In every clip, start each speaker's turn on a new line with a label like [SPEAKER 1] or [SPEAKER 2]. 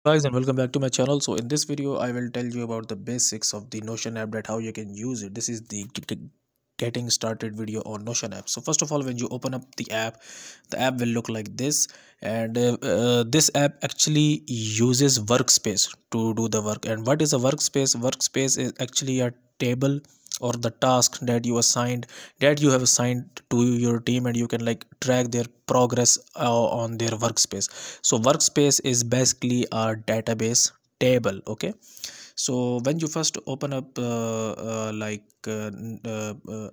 [SPEAKER 1] Guys, and welcome back to my channel. So in this video I will tell you about the basics of the Notion app, that how you can use it. This is the getting started video on Notion app. So first of all, when you open up the app will look like this. And this app actually uses workspace to do the work. And what is a workspace is actually a table or the task that you have assigned to your team, and you can like track their progress on their workspace. So workspace is basically a database table. Okay, so when you first open up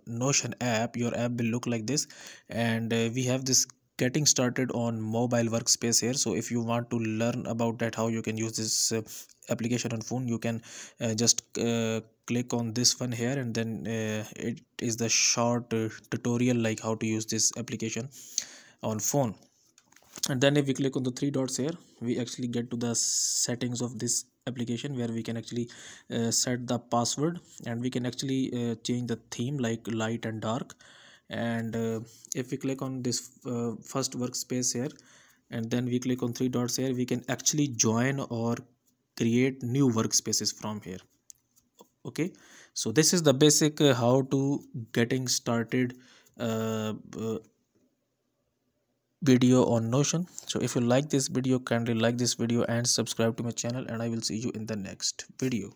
[SPEAKER 1] Notion app, your app will look like this. And we have this getting started on mobile workspace here. So if you want to learn about that, how you can use this application on phone, you can just click on this one here, and then it is the short tutorial like how to use this application on phone. And then if we click on the three dots here, we actually get to the settings of this application, where we can actually set the password, and we can actually change the theme like light and dark. And if we click on this first workspace here, and then we click on three dots here, we can actually join or create new workspaces from here. Okay, so this is the basic how to getting started video on Notion. So if you like this video, kindly like this video and subscribe to my channel, and I will see you in the next video.